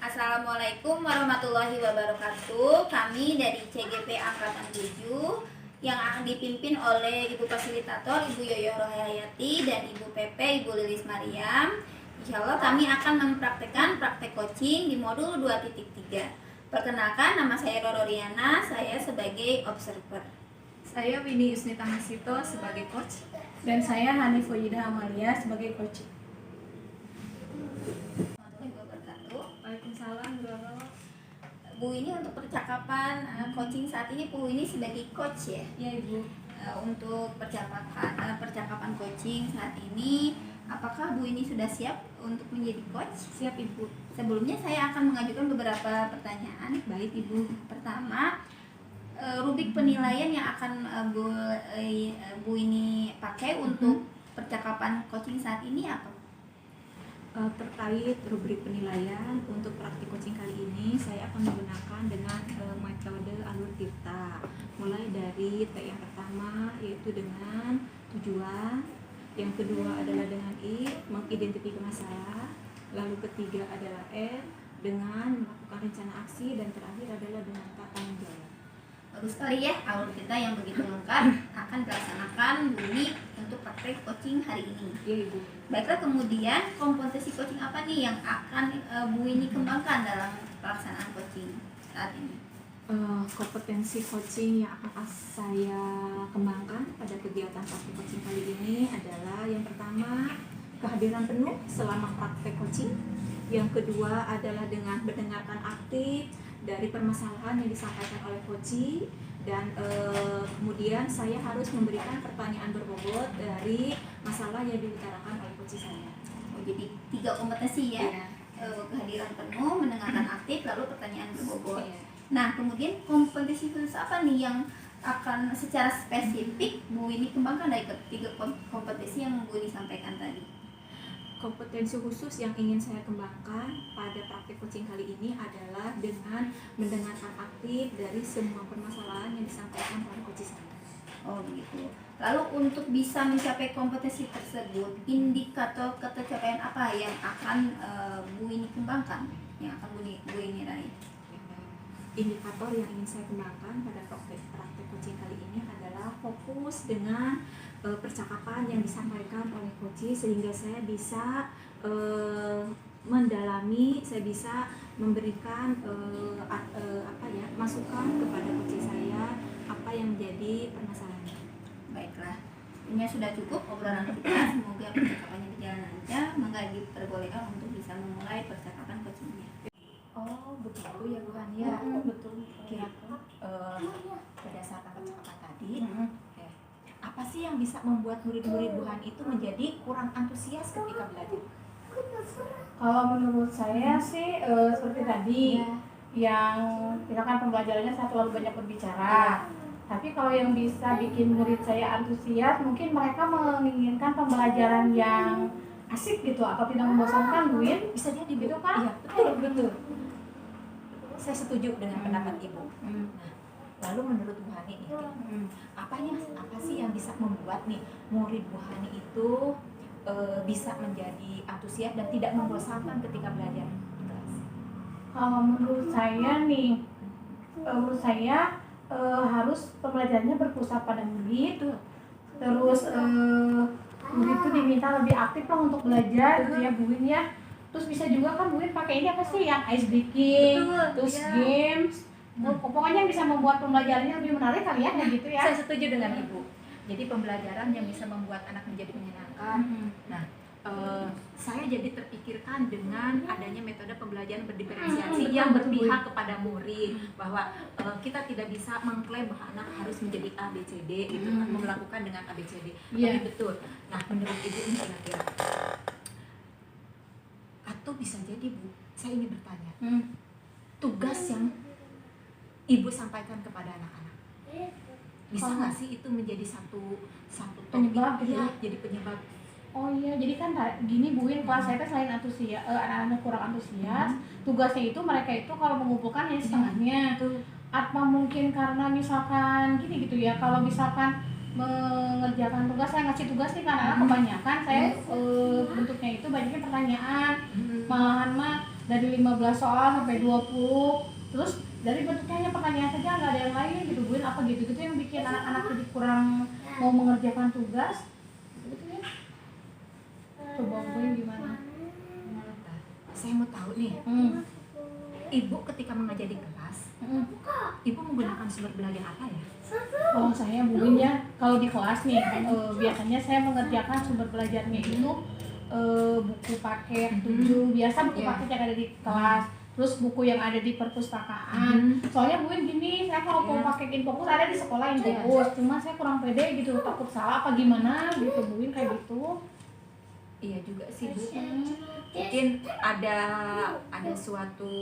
Assalamualaikum warahmatullahi wabarakatuh. Kami dari CGP Angkatan 7 yang dipimpin oleh Ibu Fasilitator Ibu Yoyo Rohayati dan Ibu PP Ibu Lilis Mariam. Insya Allah kami akan mempraktekkan praktek coaching di modul 2.3. Perkenalkan, nama saya Roro Riana, saya sebagai observer. Saya Winnie Yusnita Hasito sebagai coach. Dan saya Hanif Wajida Amalia sebagai coach. Waalaikumsalam. Bu, ini untuk percakapan coaching saat ini Bu ini sebagai coach ya? Ya Ibu. Untuk percakapan coaching saat ini, apakah Bu ini sudah siap untuk menjadi coach? Siap Ibu. Sebelumnya saya akan mengajukan beberapa pertanyaan. Baik Ibu. Pertama, rubrik penilaian yang akan Bu ini pakai untuk percakapan coaching saat ini apa? Terkait rubrik penilaian untuk praktik coaching kali ini, saya akan menggunakan dengan metode alur tirta. Mulai dari T yang pertama yaitu dengan tujuan, yang kedua adalah dengan I, mengidentifikasi masalah, lalu ketiga adalah R, dengan melakukan rencana aksi, dan terakhir adalah dengan tanggung jawab. Bagus sekali ya, alur kita yang begitu lengkap akan dilaksanakan Bu ini untuk praktek coaching hari ini. Ya Ibu. Baiklah, kemudian kompetensi coaching apa nih yang akan Bu ini kembangkan dalam pelaksanaan coaching saat ini? Kompetensi coaching yang akan saya kembangkan pada kegiatan praktek coaching kali ini adalah yang pertama, kehadiran penuh selama praktek coaching. Yang kedua adalah dengan mendengarkan aktif dari permasalahan yang disampaikan oleh coach, dan kemudian saya harus memberikan pertanyaan berbobot dari masalah yang diutarakan oleh coach saya. Oh, jadi 3 kompetensi ya? Kehadiran penuh, mendengarkan aktif, lalu pertanyaan berbobot. Nah, kemudian kompetensi khusus apa nih yang akan secara spesifik Bu ini kembangkan dari 3 kompetensi yang Bu ini sampaikan tadi? Kompetensi khusus yang ingin saya kembangkan pada praktik coaching kali ini adalah dengan mendengarkan aktif dari semua permasalahan yang disampaikan oleh coach saya. Oh begitu. Lalu untuk bisa mencapai kompetensi tersebut, indikator ketercapaian apa yang akan Bu ini kembangkan, yang akan Bu ini raih? Indikator yang ingin saya kembangkan pada praktik coaching kali ini adalah fokus dengan percakapan yang disampaikan oleh coach, sehingga saya bisa mendalami, saya bisa memberikan masukan kepada coach saya apa yang menjadi permasalahannya. Baiklah, ini sudah cukup obrolan kita. Semoga percakapannya berjalan lancar. Maka diperbolehkan untuk bisa memulai percakapan coachingnya. Oh begitu ya Bu Hania. Betul. Kira-kira berdasarkan percakapan tadi, apa sih yang bisa membuat murid-murid Bu Han itu menjadi kurang antusias ketika belajar? Kalau menurut saya sih seperti tadi yang misalkan pembelajarannya saya terlalu banyak berbicara. Tapi kalau yang bisa bikin murid saya antusias, mungkin mereka menginginkan pembelajaran yang asik gitu atau tidak membosankan, Bu Win. Bisa jadi Gitu kan? Iya, betul. Saya setuju dengan pendapat Ibu. Nah, lalu menurut Bu Hani nih, apa sih yang bisa membuat nih murid Bu Hani itu bisa menjadi antusias dan tidak membosankan ketika belajar di kelas? Kalau menurut saya nih, harus pembelajarannya berpusat pada murid. Terus murid itu diminta lebih aktif lah untuk belajar, gitu ya Bu Win ya. Terus bisa juga kan Bu Win pakai ini apa sih yang ice breaking, terus games. Pokoknya yang bisa membuat pembelajarannya lebih menarik kali ya, kayak gitu ya. Saya setuju dengan Ibu. Jadi pembelajaran yang bisa membuat anak menjadi menyenangkan. Nah, saya jadi terpikirkan dengan adanya metode pembelajaran berdiferensiasi yang berpihak kepada murid, bahwa kita tidak bisa mengklaim bahwa anak harus menjadi A, B, C, D gitu kan, melakukan dengan A, B, C, D. Tapi betul. Nah, menurut Ibu ini kira-kira, atau bisa jadi Bu, saya ini bertanya, tugas yang Ibu sampaikan kepada anak-anak, bisa nggak sih itu menjadi satu topik Penyebab gitu ya, ya? jadi penyebab? Oh iya, jadi kan gini Bu Win, kelas saya kan selain antusias, anak-anak kurang antusias, tugasnya itu mereka itu kalau mengumpulkan hanya setengahnya. Apa mungkin karena misalkan gini gitu ya, kalau misalkan mengerjakan tugas, saya ngasih tugas nih kan anak kebanyakan, saya bentuknya itu banyaknya pertanyaan, malahan mah dari 15 soal sampai 20. Terus dari bentuknya hanya pertanyaan saja, nggak ada yang lain gitu Bu. Apa gitu-gitu yang bikin anak-anak jadi kurang mau mengerjakan tugas gitu ya. Coba Bu gimana? Saya mau tahu nih, Ibu ketika mengajar di kelas, Ibu menggunakan sumber belajar apa ya? Kalau saya Bu ya, kalau di kelas nih biasanya saya mengerjakan sumber belajarnya itu buku paket 7, biasa buku paket yang ada di kelas, terus buku yang ada di perpustakaan. Soalnya Bu gini, saya kalau mau pakai Infokus ada di sekolah Infokus, cuma saya kurang pede gitu, takut salah apa gimana gitu Bu kayak gitu. Iya juga sih Bu. Mungkin ada suatu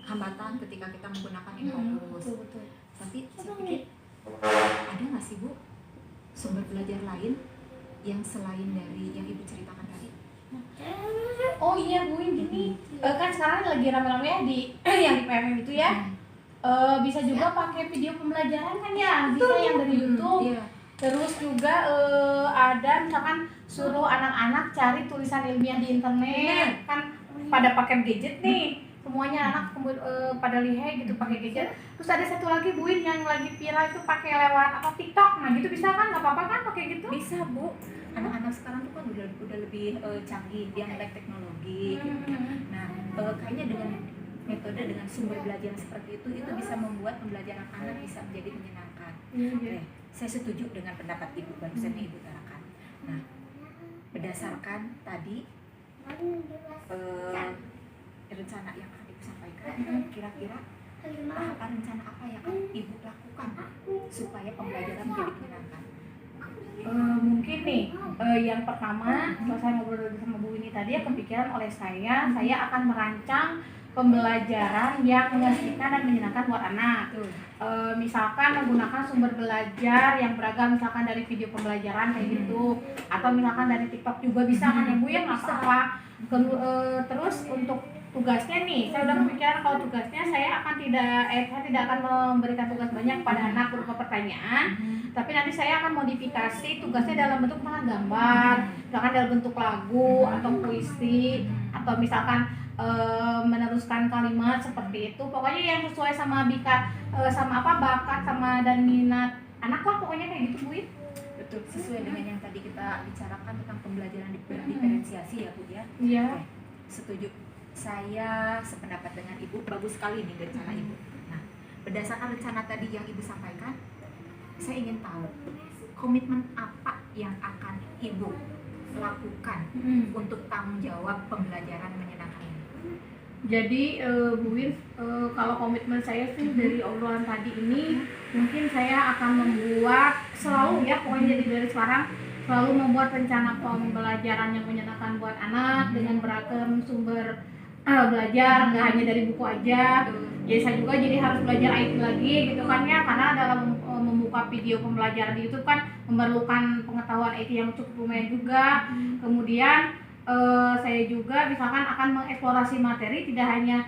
hambatan ketika kita menggunakan Infokus. Betul. Tapi saya pikir ada nggak sih Bu sumber belajar lain yang selain dari yang Ibu ceritakan tadi? Oh iya Bu gini, kan sekarang lagi rame-rame ya di yang di PMM itu ya. Bisa juga pakai video pembelajaran kan ya, bisa yang dari YouTube. Iya. Terus juga ada misalkan suruh anak-anak cari tulisan ilmiah di internet, kan pada pakai gadget nih, semuanya anak pada lihai gitu pakai gadget. Terus ada satu lagi Bu yang lagi viral itu pakai lewat TikTok, nah gitu bisa kan, nggak apa-apa kan pakai gitu? Bisa Bu. Anak-anak sekarang tuh kan udah lebih canggih, dia melek teknologi gitu. Nah, kayaknya dengan metode dengan sumber belajar seperti itu bisa membuat pembelajaran anak bisa menjadi menyenangkan. Oke, saya setuju dengan pendapat Ibu barusan yang Ibu utarakan. Nah, berdasarkan tadi rencana yang akan Ibu sampaikan, kira-kira rencana apa yang akan Ibu lakukan supaya pembelajaran menjadi menyenangkan? Mungkin nih yang pertama, kalau saya ngobrol sama Bu ini tadi ya, kepikiran oleh saya akan merancang pembelajaran yang mengasihkan dan menyenangkan buat anak. Misalkan menggunakan sumber belajar yang beragam, misalkan dari video pembelajaran kayak gitu, atau misalkan dari TikTok juga bisa kan ya Bu ya, nggak apa-apa. Terus untuk tugasnya nih, saya udah kepikiran kalau tugasnya saya tidak akan memberikan tugas banyak pada anak berupa pertanyaan, tapi nanti saya akan modifikasi tugasnya dalam bentuk gambar, misalkan dalam bentuk lagu atau puisi, atau misalkan meneruskan kalimat seperti itu. Pokoknya yang sesuai sama bakat sama dan minat anak lah, pokoknya kayak gitu Bu. Betul, sesuai dengan yang tadi kita bicarakan tentang pembelajaran diferensiasi ya Bu ya. Iya. Oke, setuju. Saya sependapat dengan Ibu, bagus sekali nih rencana Ibu. Nah, berdasarkan rencana tadi yang Ibu sampaikan, saya ingin tahu komitmen apa yang akan Ibu lakukan untuk tanggung jawab pembelajaran menyenangkan ini. Jadi Bu Win, kalau komitmen saya sih dari obrolan tadi ini, mungkin saya akan membuat selalu ya, pokoknya jadi dari sekarang selalu membuat rencana pembelajaran yang menyenangkan buat anak dengan beragam sumber belajar, nggak hanya dari buku aja. Jadi saya juga jadi harus belajar IT lagi gitu kan ya, karena dalam membuka video pembelajaran di YouTube kan memerlukan pengetahuan IT yang cukup lumayan juga. Kemudian saya juga misalkan akan mengeksplorasi materi tidak hanya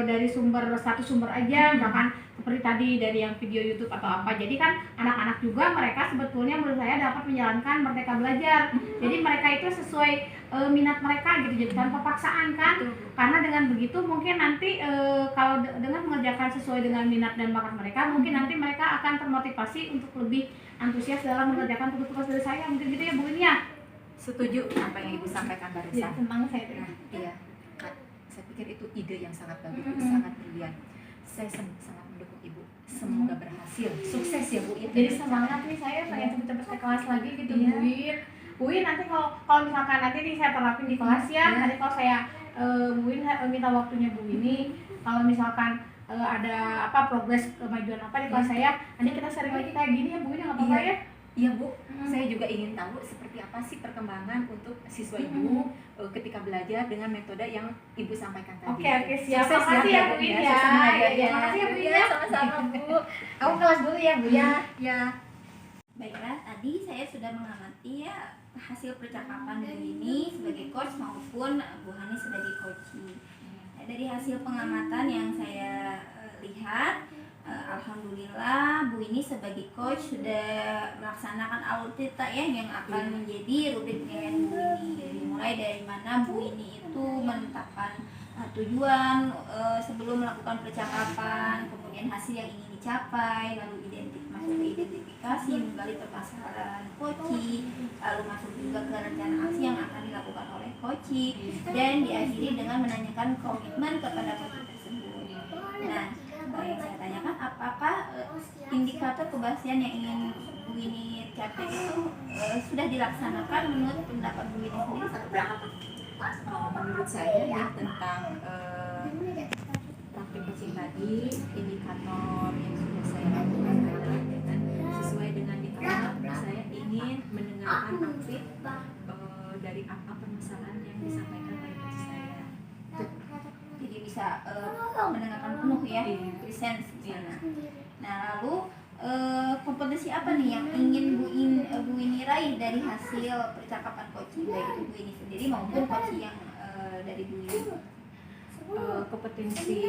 dari satu sumber aja, misalkan seperti tadi dari yang video YouTube atau apa. Jadi kan anak-anak juga mereka sebetulnya menurut saya dapat menjalankan Merdeka Belajar. Jadi mereka itu sesuai minat mereka gitu, jadi tanpa paksaan kan. Karena dengan begitu mungkin nanti kalau dengan mengerjakan sesuai dengan minat dan bakat mereka, mungkin nanti mereka akan termotivasi untuk lebih antusias dalam mengerjakan tugas-tugas dari saya. Mungkin gitu ya Bu ini ya. Setuju apa yang Ibu sampaikan barusan. Ya, senang saya. Iya, saya pikir itu ide yang sangat bagus, sangat brilian. Saya sangat mendukung Ibu. Semoga berhasil, sukses ya Bu. Jadi semangat nih, saya pengen cepet-cepet ke kelas lagi gitu Bu Win. Bu Win nanti kalau misalkan nanti nih saya terapin di kelas ya, nanti kalau saya Bu Win minta waktunya Bu ini, kalau misalkan ada progres kemajuan apa di kelas saya, nanti kita sharing lagi kayak gini ya Bu Win, nggak apa-apa ya? Iya Bu, saya juga ingin tahu seperti apa sih perkembangan untuk siswa Ibu ketika belajar dengan metode yang Ibu sampaikan tadi. Oke, siap. Makasih ya Bu Win ya. Makasih ya Bu Win ya. Sama-sama Bu. Aku kelas dulu ya Bu ya. Ya. Baiklah, tadi saya sudah mengamati ya hasil percakapan Bu ini sebagai coach maupun Bu Hani sebagai coaching. Nah, dari hasil pengamatan yang saya lihat, alhamdulillah Bu ini sebagai coach sudah melaksanakan alutita ya yang akan menjadi rubrik penilaian Bu ini. Jadi mulai dari mana Bu ini itu menetapkan tujuan sebelum melakukan percakapan, kemudian hasil yang ingin dicapai, lalu masuk ke identifikasi, menggali permasalahan coaching, lalu masuk juga ke rencana aksi yang akan dilakukan oleh coaching, dan diakhiri dengan menanyakan komitmen kepada coaching tersebut. Nah, yang saya tanyakan, apakah indikator keberhasilan yang ingin Bu ini capai itu sudah dilaksanakan menurut pendapat Bu ini sendiri seperti apa? Menurut saya ya tentang praktik coaching tadi, indikator yang sudah saya lakukan adalah sesuai dengan indikator saya ingin mendengarkan aktif dari apa permasalahan yang disampaikan oleh coach saya. Jadi bisa mendengarkan penuh ya, presence di sana. Nah, lalu kompetensi apa nih yang ingin Bu ini raih dari hasil percakapan coaching, baik itu Bu ini sendiri maupun coaching yang dari Bu ini? Kompetensi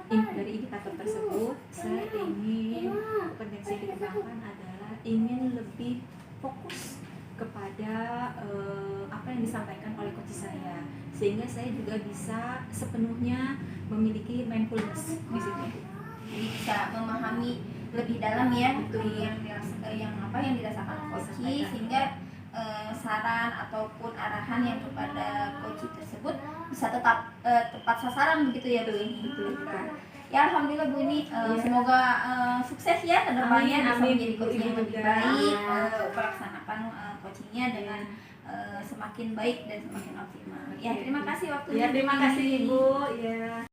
dari indikator tersebut, saya ingin kompetensi yang dikembangkan adalah ingin lebih fokus kepada apa yang disampaikan oleh coach saya, sehingga saya juga bisa sepenuhnya memiliki mindfulness di situ. Jadi bisa memahami lebih dalam ya yang dirasakan coaching, sehingga saran ataupun arahan yang kepada coaching tersebut bisa tetap tepat sasaran begitu ya Bu ini. Ya alhamdulillah Bu ini semoga sukses ya kedepannya bisa menjadi coaching yang lebih baik, melaksanakan coachingnya dengan semakin baik dan semakin optimal. Ya terima kasih waktunya. Ya terima kasih Ibu. Ya.